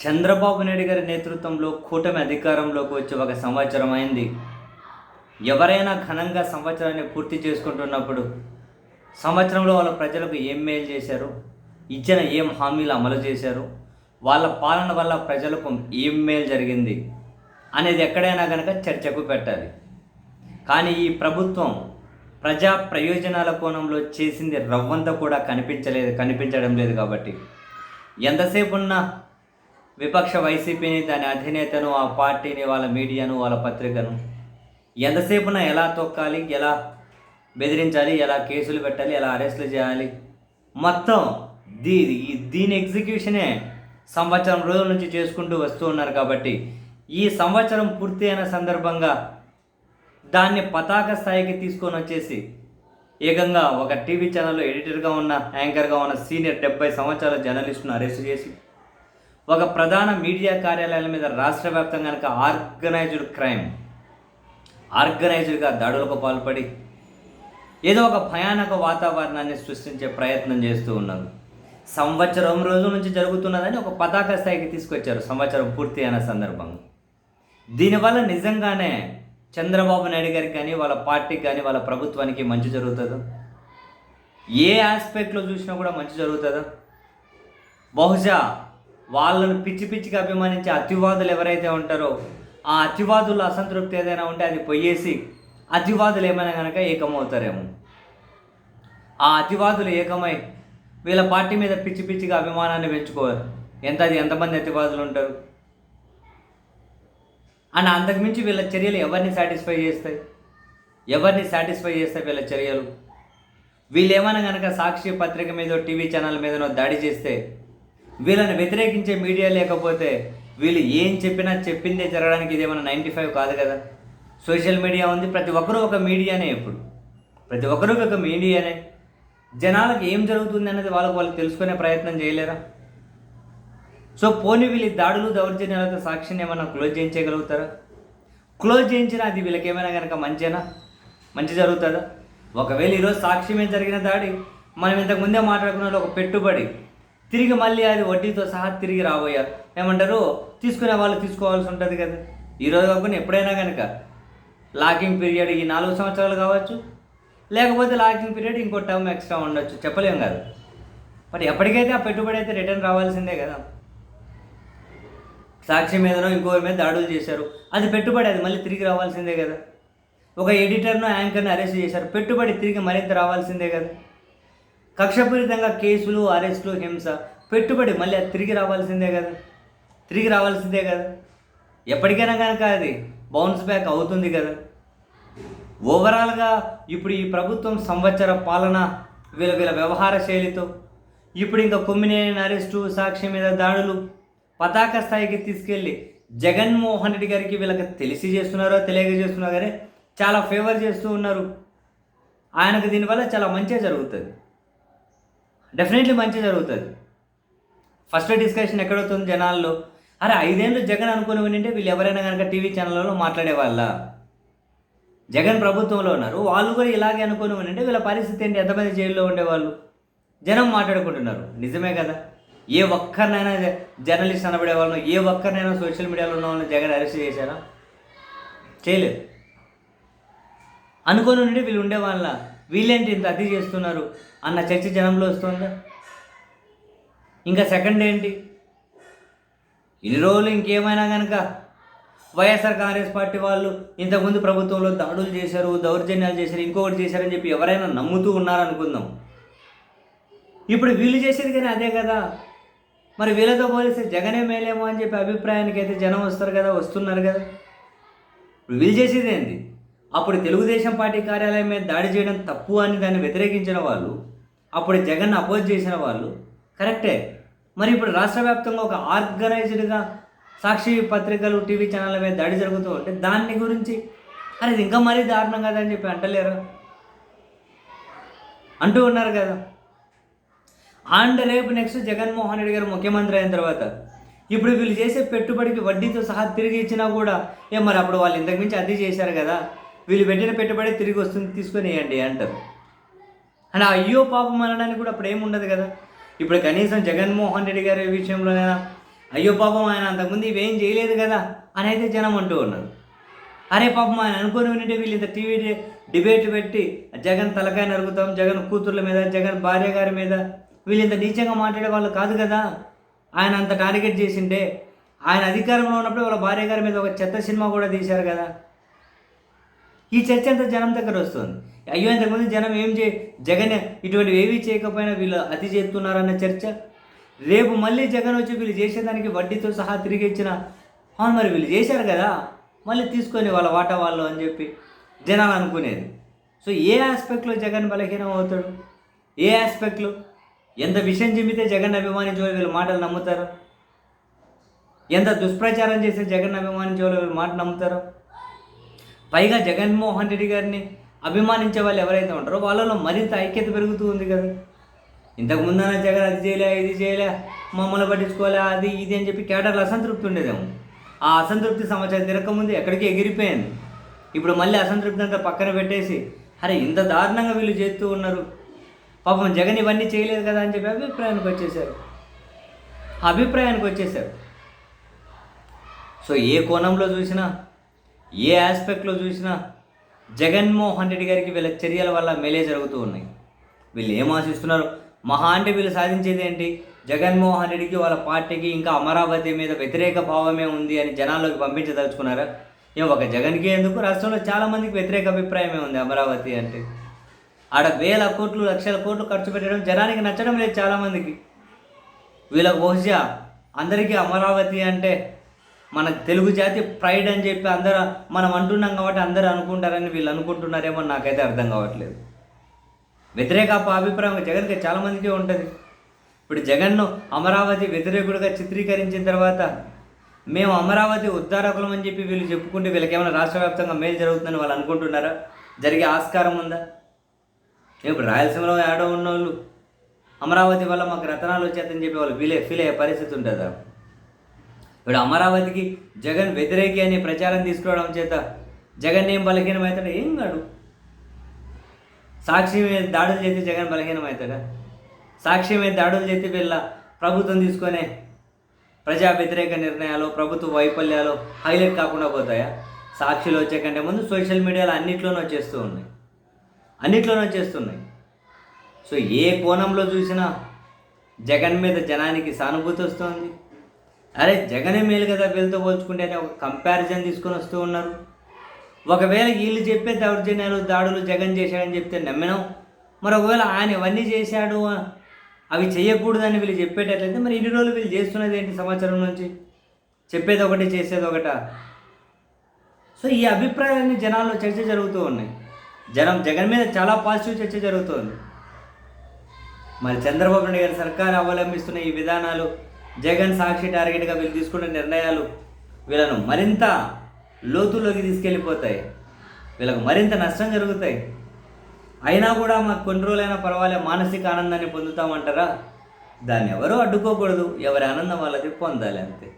చంద్రబాబు నాయుడు గారి నేతృత్వంలో కూటమి అధికారంలోకి వచ్చి ఒక సంవత్సరం అయింది. ఎవరైనా ఘనంగా సంవత్సరాన్ని పూర్తి చేసుకుంటున్నప్పుడు సంవత్సరంలో వాళ్ళ ప్రజలకు ఏం మేలు చేశారు, ఇచ్చిన ఏం హామీలు అమలు చేశారు, వాళ్ళ పాలన వల్ల ప్రజలకు ఏం మేలు జరిగింది అనేది ఎక్కడైనా కనుక చర్చకు పెట్టాలి. కానీ ఈ ప్రభుత్వం ప్రజా ప్రయోజనాల కోణంలో చేసింది రవ్వంతా కూడా కనిపించడం లేదు. కాబట్టి ఎంతసేపు ఉన్న విపక్ష వైసీపీని, దాని అధినేతను, ఆ పార్టీని, వాళ్ళ మీడియాను, వాళ్ళ పత్రికను ఎంతసేపున ఎలా తొక్కాలి, ఎలా బెదిరించాలి, ఎలా కేసులు పెట్టాలి, ఎలా అరెస్టులు చేయాలి, మొత్తం దీని ఎగ్జిక్యూషనే సంవత్సరం రోజుల నుంచి చేసుకుంటూ వస్తూ ఉన్నారు. కాబట్టి ఈ సంవత్సరం పూర్తి అయిన సందర్భంగా దాన్ని పతాక స్థాయికి తీసుకొని వచ్చేసి ఏకంగా ఒక టీవీ ఛానల్లో ఎడిటర్గా ఉన్న, యాంకర్గా ఉన్న సీనియర్ 70 సంవత్సరాల జర్నలిస్టును అరెస్ట్ చేసి ఒక ప్రధాన మీడియా కార్యాలయాల మీద రాష్ట్ర వ్యాప్తంగా కనుక ఆర్గనైజ్డ్గా దాడులకు పాల్పడి ఏదో ఒక భయానక వాతావరణాన్ని సృష్టించే ప్రయత్నం చేస్తూ ఉన్నారు. సంవత్సరం రోజుల నుంచి జరుగుతున్నదని ఒక పతాక స్థాయికి తీసుకొచ్చారు సంవత్సరం పూర్తి అయిన సందర్భంగా. దీనివల్ల నిజంగానే చంద్రబాబు నాయుడు గారికి కానీ, వాళ్ళ పార్టీకి కానీ, వాళ్ళ ప్రభుత్వానికి మంచి జరుగుతుందో, ఏ ఆస్పెక్ట్లో చూసినా కూడా మంచి జరుగుతుందో, బహుశా వాళ్ళను పిచ్చిగా అభిమానించే అతివాదులు ఎవరైతే ఉంటారో ఆ అతివాదుల అసంతృప్తి ఏదైనా ఉంటే అది పోయేసి అతివాదులు ఏమైనా కనుక ఏకమవుతారేమో. ఆ అతివాదులు ఏకమై వీళ్ళ పార్టీ మీద పిచ్చిగా అభిమానాన్ని పెంచుకోవాలి. ఎంతమంది అతివాదులు ఉంటారు అని అంతకుమించి వీళ్ళ చర్యలు ఎవరిని సాటిస్ఫై చేస్తాయి వీళ్ళ చర్యలు? వీళ్ళు ఏమైనా కనుక సాక్షి పత్రిక మీదో, టీవీ ఛానల్ మీదనో దాడి చేస్తే వీళ్ళని వ్యతిరేకించే మీడియా లేకపోతే వీళ్ళు ఏం చెప్పినా చెప్పిందే జరగడానికి ఇదేమైనా 95 కాదు కదా. సోషల్ మీడియా ఉంది, ప్రతి ఒక్కరూ ఒక మీడియానే. ఇప్పుడు ప్రతి ఒక్కరూ ఒక మీడియానే. జనాలకు ఏం జరుగుతుంది అన్నది వాళ్ళు తెలుసుకునే ప్రయత్నం చేయలేరా? సో పోనీ వీళ్ళు దాడులు, దౌర్జన్యాలతో సాక్షిని ఏమైనా క్లోజ్ చేయించగలుగుతారా? క్లోజ్ చేయించినా అది వీళ్ళకి ఏమైనా కనుక మంచి జరుగుతుందా? ఒకవేళ ఈరోజు సాక్షి మీద జరిగిన దాడి మనం ఇంతకుముందే మాట్లాడుకున్న ఒక పెట్టుబడి తిరిగి మళ్ళీ అది వడ్డీతో సహా తిరిగి రాబోయారు. ఏమంటారు, తీసుకునే వాళ్ళు తీసుకోవాల్సి ఉంటుంది కదా. ఈరోజు కాకుండా ఎప్పుడైనా కనుక లాకింగ్ పీరియడ్ ఈ 4 సంవత్సరాలు కావచ్చు, లేకపోతే లాకింగ్ పీరియడ్ ఇంకో టర్మ్ ఎక్స్ట్రా ఉండొచ్చు, చెప్పలేం కదా. మరి ఎప్పటికైతే ఆ పెట్టుబడి అయితే రిటర్న్ రావాల్సిందే కదా. సాక్షి మీదనో ఇంకోరి మీద దాడులు చేశారు, అది పెట్టుబడి, అది మళ్ళీ తిరిగి రావాల్సిందే కదా. ఒక ఎడిటర్ను, యాంకర్ను అరెస్ట్ చేశారు, పెట్టుబడి తిరిగి మరింత రావాల్సిందే కదా. కక్షపూరితంగా కేసులు, అరెస్టులు, హింస, పెట్టుబడి మళ్ళీ అది తిరిగి రావాల్సిందే కదా. ఎప్పటికైనా కనుక అది బౌన్స్ బ్యాక్ అవుతుంది కదా. ఓవరాల్గా ఇప్పుడు ఈ ప్రభుత్వం సంవత్సర పాలన, వీళ్ళ వ్యవహార శైలితో ఇప్పుడు ఇంకా కొమ్మినేని అరెస్టు, సాక్షి మీద దాడులు పతాక స్థాయికి తీసుకెళ్ళి జగన్మోహన్ రెడ్డి గారికి వీళ్ళకి తెలిసి చేస్తున్నారో తెలియక చేస్తున్నారో కానీ చాలా ఫేవర్ చేస్తూ ఉన్నారు. ఆయనకు దీనివల్ల చాలా మంచిగా జరుగుతుంది, డెఫినెట్లీ మంచి జరుగుతుంది. ఫస్ట్ డిస్కషన్ ఎక్కడవుతుంది జనాల్లో, అరే 5 ఏళ్ళు జగన్ అనుకుని ఉంటే వీళ్ళు ఎవరైనా కనుక టీవీ ఛానళ్ళలో మాట్లాడేవాళ్ళ? జగన్ ప్రభుత్వంలో ఉన్నారు, వాళ్ళు కూడా ఇలాగే అనుకుని ఉంటే వీళ్ళ పరిస్థితి ఏంటి? ఎంతమంది జైల్లో ఉండేవాళ్ళు? జనం మాట్లాడుకుంటున్నారు, నిజమే కదా. ఏ ఒక్కరినైనా జర్నలిస్ట్ అనబడే వాళ్ళను, ఏ ఒక్కరినైనా సోషల్ మీడియాలో ఉన్న వాళ్ళని జగన్ అరెస్ట్ చేశారా? చేయలేదు. అనుకుని ఉండి వీళ్ళు ఉండేవాళ్ళ, వీళ్ళేంటి ఇంత అతి చేస్తున్నారు అన్న చర్చ జనంలో వస్తుందా? ఇంకా సెకండ్ ఏంటి, ఇన్ని రోజులు ఇంకేమైనా కనుక వైఎస్ఆర్ కాంగ్రెస్ పార్టీ వాళ్ళు ఇంతకుముందు ప్రభుత్వంలో దాడులు చేశారు, దౌర్జన్యాలు చేశారు, ఇంకొకటి చేశారని చెప్పి ఎవరైనా నమ్ముతూ ఉన్నారనుకుందాం. ఇప్పుడు వీళ్ళు చేసేది కానీ అదే కదా. మరి వీళ్ళతో పోలిస్తే జగనే మేలేమో అని చెప్పి అభిప్రాయానికి అయితే జనం వస్తున్నారు కదా. ఇప్పుడు వీళ్ళు చేసేది ఏంటి? అప్పుడు తెలుగుదేశం పార్టీ కార్యాలయం మీద దాడి చేయడం తప్పు అని దాన్ని వ్యతిరేకించిన వాళ్ళు, అప్పుడు జగన్ అపోజ్ చేసిన వాళ్ళు కరెక్టే. మరి ఇప్పుడు రాష్ట్ర వ్యాప్తంగా ఒక ఆర్గనైజ్డ్గా సాక్షి పత్రికలు, టీవీ ఛానళ్ళ మీద దాడి జరుగుతూ ఉంటే దాన్ని గురించి అరే ఇది ఇంకా మరీ దారుణం కదా అని చెప్పి అంటలేరా? అంటూ ఉన్నారు కదా. అండ్ రేపు నెక్స్ట్ జగన్మోహన్ రెడ్డి గారు ముఖ్యమంత్రి అయిన తర్వాత ఇప్పుడు వీళ్ళు చేసే పెట్టుబడికి వడ్డీతో సహా తిరిగి ఇచ్చినా కూడా మరి అప్పుడు వాళ్ళు ఇంతకుమించి అద్దె చేశారు కదా, వీళ్ళు పెట్టిన పెట్టుబడి తిరిగి వస్తుంది, తీసుకొని వేయండి అంటారు. అని అయ్యో పాపం అనడానికి కూడా అప్పుడు ఏముండదు కదా. ఇప్పుడు కనీసం జగన్మోహన్ రెడ్డి గారి విషయంలోనైనా అయ్యో పాపం ఆయన అంతకుముందు ఇవేం చేయలేదు కదా అని అయితే జనం అంటూ ఉన్నారు. అరే పాపం ఆయన అనుకుని ఉంటే వీళ్ళు ఇంత టీవీ డిబేట్ పెట్టి జగన్ తలకాయ నరుగుతాం, జగన్ కూతుర్ల మీద, జగన్ భార్య గారి మీద వీళ్ళు ఇంత నీచంగా మాట్లాడే వాళ్ళు కాదు కదా. ఆయన అంత టార్గెట్ చేసిండే ఆయన అధికారంలో ఉన్నప్పుడు వాళ్ళ భార్య గారి మీద ఒక చెత్త సినిమా కూడా తీశారు కదా. ఈ చర్చ అంతా జనం దగ్గర వస్తుంది. అయ్యో ఇంతకుముందు జనం జగన్ ఇటువంటివి ఏవి చేయకపోయినా వీళ్ళు అతి చేస్తున్నారన్న చర్చ. రేపు మళ్ళీ జగన్ వచ్చి వీళ్ళు చేసేదానికి వడ్డీతో సహా తిరిగి ఇచ్చిన, అవును మరి వీళ్ళు చేశారు కదా మళ్ళీ తీసుకొని వాళ్ళ వాటా వాళ్ళు అని చెప్పి జనాలు అనుకునేది. సో ఏ ఆస్పెక్ట్లో జగన్ బలహీనం అవుతాడు? ఏ ఆస్పెక్ట్లో ఎంత విషయం చెబితే జగన్ అభిమానించే వాళ్ళు వీళ్ళ మాటలు నమ్ముతారు? ఎంత దుష్ప్రచారం చేస్తే జగన్ అభిమానించే వాళ్ళు వీళ్ళ మాట నమ్ముతారు? పైగా జగన్మోహన్ రెడ్డి గారిని అభిమానించే వాళ్ళు ఎవరైతే ఉంటారో వాళ్ళలో మరింత ఐక్యత పెరుగుతూ ఉంది కదా. ఇంతకుముందన జగన్ అది చేయలే, ఇది చేయలే, మమ్మల్ని పట్టించుకోలే, అది ఇది అని చెప్పి కేడర్లు అసంతృప్తి ఉండేదేమో. ఆ అసంతృప్తి సంవత్సరం తిరగకముందు ఎక్కడికి ఎగిరిపోయింది. ఇప్పుడు మళ్ళీ అసంతృప్తి అంతా పక్కన పెట్టేసి అరే ఇంత దారుణంగా వీళ్ళు చేస్తూ ఉన్నారు, పాపం జగన్ ఇవన్నీ చేయలేదు కదా అని చెప్పి అభిప్రాయానికి వచ్చేసారు. సో ఏ కోణంలో చూసినా, ఏ ఆస్పెక్ట్లో చూసినా జగన్మోహన్ రెడ్డి గారికి వీళ్ళ చర్యల వల్ల మేలే జరుగుతూ ఉన్నాయి. వీళ్ళు ఏం ఆశిస్తున్నారు? మహా అంటే వీళ్ళు సాధించేది ఏంటి? జగన్మోహన్ రెడ్డికి వాళ్ళ పార్టీకి ఇంకా అమరావతి మీద వ్యతిరేక భావమే ఉంది అని జనాల్లోకి పంపించదలుచుకున్నారా? ఏం ఒక జగన్కి ఎందుకు, రాష్ట్రంలో చాలామందికి వ్యతిరేక అభిప్రాయమే ఉంది అమరావతి అంటే. ఆడ వేల కోట్లు, లక్షల కోట్లు ఖర్చు పెట్టడం జనానికి నచ్చడం లేదు చాలామందికి. వీళ్ళకి బహుశా అందరికీ అమరావతి అంటే మన తెలుగు జాతి ప్రైడ్ అని చెప్పి అందరూ మనం అంటున్నాం కాబట్టి అందరూ అనుకుంటారని వీళ్ళు అనుకుంటున్నారేమో నాకైతే అర్థం కావట్లేదు. వ్యతిరేక అభిప్రాయం జగన్కి చాలామందికి ఉంటుంది. ఇప్పుడు జగన్ను అమరావతి వ్యతిరేకుడిగా చిత్రీకరించిన తర్వాత మేము అమరావతి ఉద్ధారకులం అని చెప్పి వీళ్ళు చెప్పుకుంటే వీళ్ళకి ఏమైనా రాష్ట్ర వ్యాప్తంగా మేలు జరుగుతుందని వాళ్ళు అనుకుంటున్నారా? జరిగే ఆస్కారం ఉందా? ఇప్పుడు రాయలసీమలో ఏడో ఉన్నోళ్ళు అమరావతి వల్ల మాకు రతనాలు వచ్చేదని చెప్పి వాళ్ళు ఫీల్ అయ్యే పరిస్థితి ఉంటుందా? ఇప్పుడు అమరావతికి జగన్ వ్యతిరేకి అని ప్రచారం తీసుకోవడం చేత జగన్ ఏం బలహీనమవుతాడా? ఏం కాడు. సాక్షి మీద దాడులు చేస్తే జగన్ బలహీనమవుతాడా? సాక్షి మీద దాడులు చేస్తే వీళ్ళ ప్రభుత్వం తీసుకునే ప్రజా వ్యతిరేక నిర్ణయాలు, ప్రభుత్వ వైఫల్యాలు హైలైట్ కాకుండా పోతాయా? సాక్షిలో వచ్చే కంటే ముందు సోషల్ మీడియాలో అన్నిట్లోనూ వచ్చేస్తున్నాయి. సో ఏ కోణంలో చూసినా జగన్ మీద జనానికి సానుభూతి వస్తుంది. అరే జగనే మేలు కదా వీళ్ళతో పోల్చుకుంటే అని ఒక కంపారిజన్ తీసుకొని వస్తూ ఉన్నారు. ఒకవేళ వీళ్ళు చెప్పే దౌర్జన్యాలు, దాడులు జగన్ చేశాడని చెప్తే నమ్మినాం. మరి ఒకవేళ ఆయన ఇవన్నీ చేశాడు, అవి చేయకూడదని వీళ్ళు చెప్పేటట్లయితే మరి ఇన్ని రోజులు వీళ్ళు చేస్తున్నది ఏంటి? సంవత్సరం నుంచి చెప్పేది ఒకటి, చేసేది ఒకట. సో ఈ అభిప్రాయాన్ని జనాల్లో చర్చ జరుగుతూ ఉన్నాయి. జగన్ మీద చాలా పాజిటివ్ చర్చ జరుగుతుంది. మరి చంద్రబాబు నాయుడు గారి సర్కారు అవలంబిస్తున్న ఈ విధానాలు, జగన్ సాక్షి టార్గెట్గా వీళ్ళు తీసుకున్న నిర్ణయాలు వీళ్ళను మరింత లోతుల్లోకి తీసుకెళ్ళిపోతాయి. వీళ్ళకు మరింత నష్టం జరుగుతాయి. అయినా కూడా మాకు కొన్ని రోజులైనా పర్వాలే, మానసిక ఆనందాన్ని పొందుతామంటారా? దాన్ని ఎవరూ అడ్డుకోకూడదు. ఎవరి ఆనందం వాళ్ళది పొందాలి అంతే.